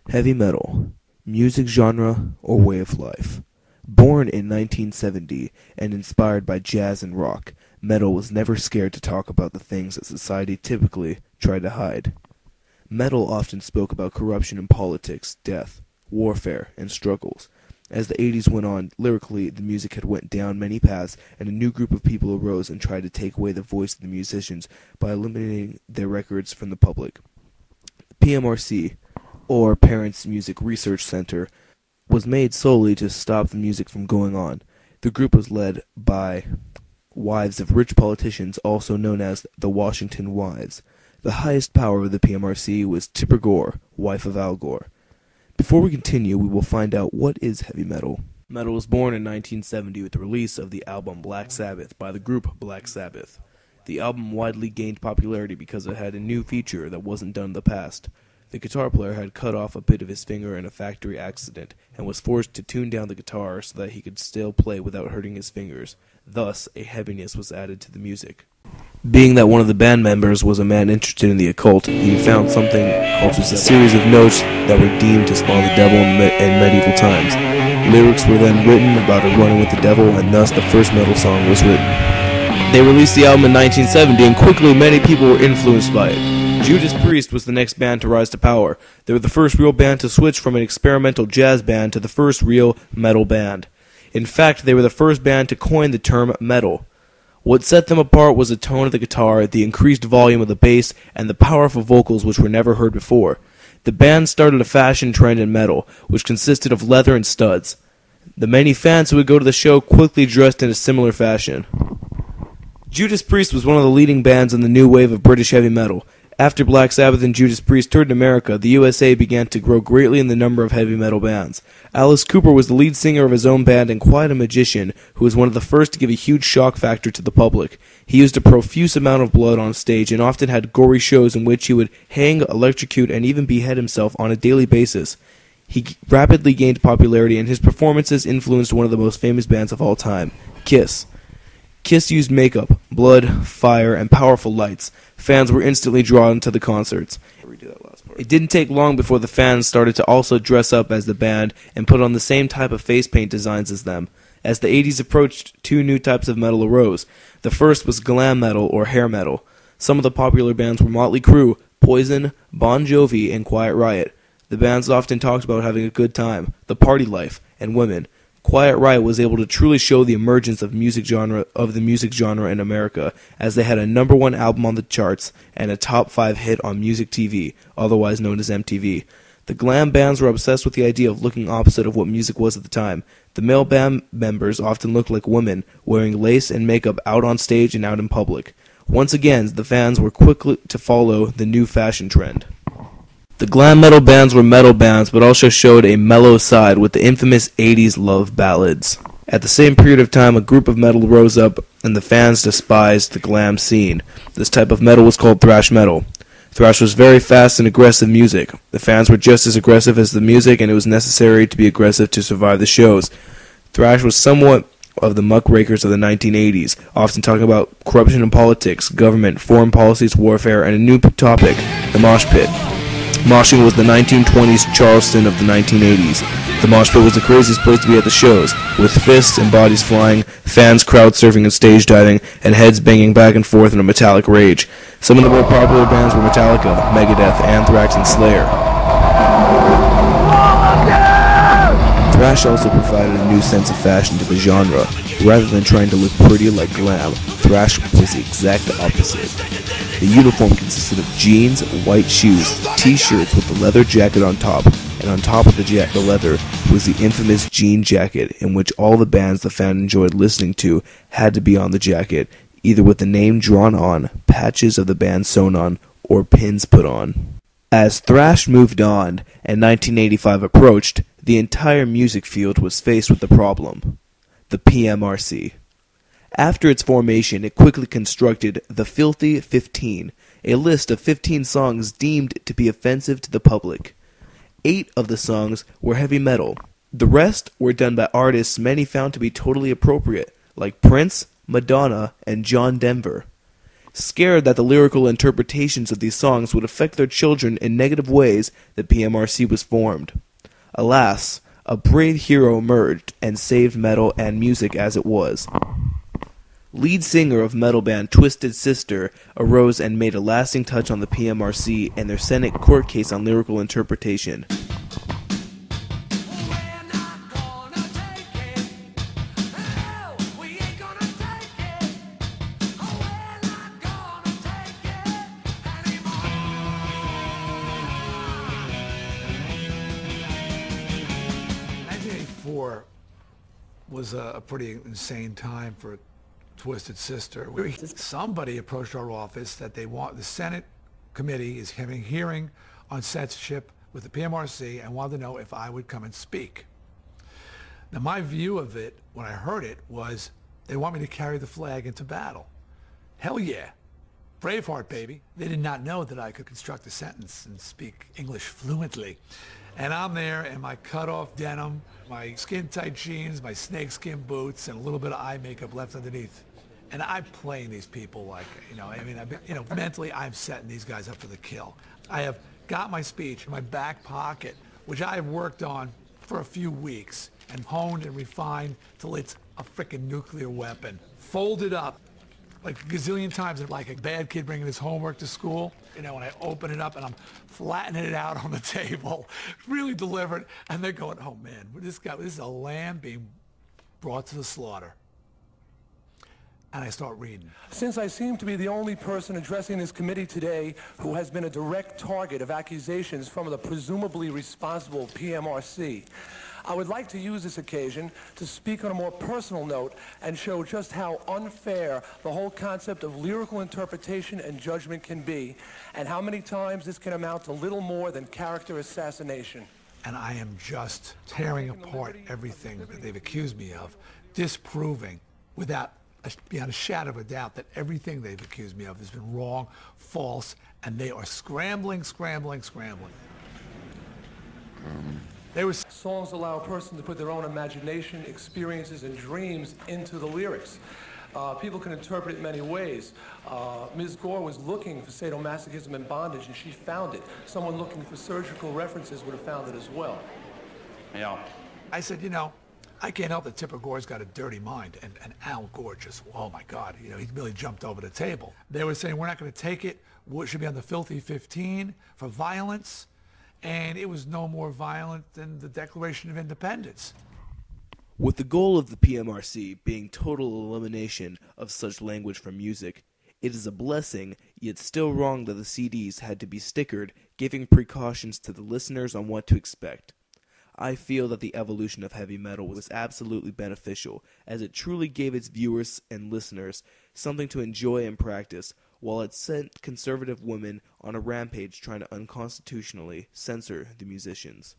Heavy metal, music genre or way of life. Born in 1970 and inspired by jazz and rock, metal was never scared to talk about the things that society typically tried to hide. Metal often spoke about corruption in politics, death, warfare, and struggles. As the 80s went on, lyrically, the music had went down many paths, and a new group of people arose and tried to take away the voice of the musicians by eliminating their records from the public. PMRC, or Parents Music Research Center, was made solely to stop the music from going on. The group was led by wives of rich politicians, also known as the Washington Wives. The highest power of the PMRC was Tipper Gore, wife of Al Gore. Before we continue, we will find out what is heavy metal. Metal was born in 1970 with the release of the album Black Sabbath by the group Black Sabbath. The album widely gained popularity because it had a new feature that wasn't done in the past. The guitar player had cut off a bit of his finger in a factory accident and was forced to tune down the guitar so that he could still play without hurting his fingers. Thus, a heaviness was added to the music. Being that one of the band members was a man interested in the occult, he found something which was a series of notes that were deemed to spawn the devil in medieval times. Lyrics were then written about a run-in with the devil, and thus the first metal song was written. They released the album in 1970, and quickly many people were influenced by it. Judas Priest was the next band to rise to power. They were the first real band to switch from an experimental jazz band to the first real metal band. In fact, they were the first band to coin the term metal. What set them apart was the tone of the guitar, the increased volume of the bass, and the powerful vocals which were never heard before. The band started a fashion trend in metal, which consisted of leather and studs. The many fans who would go to the show quickly dressed in a similar fashion. Judas Priest was one of the leading bands in the new wave of British heavy metal. After Black Sabbath and Judas Priest toured America, the USA began to grow greatly in the number of heavy metal bands. Alice Cooper was the lead singer of his own band and quite a magician, who was one of the first to give a huge shock factor to the public. He used a profuse amount of blood on stage and often had gory shows in which he would hang, electrocute, and even behead himself on a daily basis. He rapidly gained popularity, and his performances influenced one of the most famous bands of all time, Kiss. Kiss used makeup, blood, fire, and powerful lights. Fans were instantly drawn to the concerts. It didn't take long before the fans started to also dress up as the band and put on the same type of face paint designs as them. As the 80s approached, two new types of metal arose. The first was glam metal or hair metal. Some of the popular bands were Motley Crue, Poison, Bon Jovi, and Quiet Riot. The bands often talked about having a good time, the party life, and women. Quiet Riot was able to truly show the emergence of the music genre in America, as they had a #1 album on the charts and a top 5 hit on Music TV, otherwise known as MTV. The glam bands were obsessed with the idea of looking opposite of what music was at the time. The male band members often looked like women, wearing lace and makeup out on stage and out in public. Once again, the fans were quick to follow the new fashion trend. The glam metal bands were metal bands, but also showed a mellow side with the infamous 80s love ballads. At the same period of time, a group of metal rose up, and the fans despised the glam scene. This type of metal was called thrash metal. Thrash was very fast and aggressive music. The fans were just as aggressive as the music, and it was necessary to be aggressive to survive the shows. Thrash was somewhat of the muckrakers of the 1980s, often talking about corruption in politics, government, foreign policies, warfare, and a new topic, the mosh pit. Moshing was the 1920s Charleston of the 1980s. The mosh pit was the craziest place to be at the shows, with fists and bodies flying, fans crowd surfing and stage diving, and heads banging back and forth in a metallic rage. Some of the more popular bands were Metallica, Megadeth, Anthrax, and Slayer. Thrash also provided a new sense of fashion to the genre. Rather than trying to look pretty like glam, thrash was the exact opposite. The uniform consisted of jeans, white shoes, t-shirts with the leather jacket on top, and on top of the leather was the infamous jean jacket, in which all the bands the fan enjoyed listening to had to be on the jacket, either with the name drawn on, patches of the band sewn on, or pins put on. As thrash moved on, and 1985 approached, the entire music field was faced with the problem: the PMRC. After its formation, it quickly constructed the Filthy 15, a list of 15 songs deemed to be offensive to the public. 8 of the songs were heavy metal. The rest were done by artists many found to be totally appropriate, like Prince, Madonna, and John Denver. Scared that the lyrical interpretations of these songs would affect their children in negative ways, the PMRC was formed. Alas, a brave hero emerged and saved metal and music as it was. Lead singer of metal band Twisted Sister arose and made a lasting touch on the PMRC and their Senate court case on lyrical interpretation. Was a pretty insane time for Twisted Sister. Somebody approached our office that the Senate committee is having a hearing on censorship with the PMRC and wanted to know if I would come and speak. Now my view of it, when I heard it, was they want me to carry the flag into battle. Hell yeah. Braveheart, baby. They did not know that I could construct a sentence and speak English fluently. And I'm there in my cut-off denim, my skin-tight jeans, my snakeskin boots, and a little bit of eye makeup left underneath. And I'm playing these people like, mentally I'm setting these guys up for the kill. I have got my speech in my back pocket, which I have worked on for a few weeks and honed and refined till it's a frickin' nuclear weapon. Folded up like a gazillion times, like a bad kid bringing his homework to school. When I open it up and I'm flattening it out on the table, really delivered, and they're going, oh man, this is a lamb being brought to the slaughter. And I start reading. Since I seem to be the only person addressing this committee today who has been a direct target of accusations from the presumably responsible PMRC, I would like to use this occasion to speak on a more personal note and show just how unfair the whole concept of lyrical interpretation and judgment can be, and how many times this can amount to little more than character assassination. And I am just tearing apart everything that they've accused me of, disproving beyond a shadow of a doubt that everything they've accused me of has been wrong, false, and they are scrambling. Songs allow a person to put their own imagination, experiences, and dreams into the lyrics. People can interpret it many ways. Ms. Gore was looking for sadomasochism and bondage, and she found it. Someone looking for surgical references would have found it as well. Yeah. I said, I can't help that Tipper Gore's got a dirty mind, and Al Gore just, oh my God, he really jumped over the table. They were saying, we're not going to take it. It should be on the Filthy 15 for violence. And it was no more violent than the Declaration of Independence. With the goal of the PMRC being total elimination of such language from music, it is a blessing, yet still wrong that the CDs had to be stickered, giving precautions to the listeners on what to expect. I feel that the evolution of heavy metal was absolutely beneficial, as it truly gave its viewers and listeners something to enjoy and practice, while it sent conservative women on a rampage trying to unconstitutionally censor the musicians.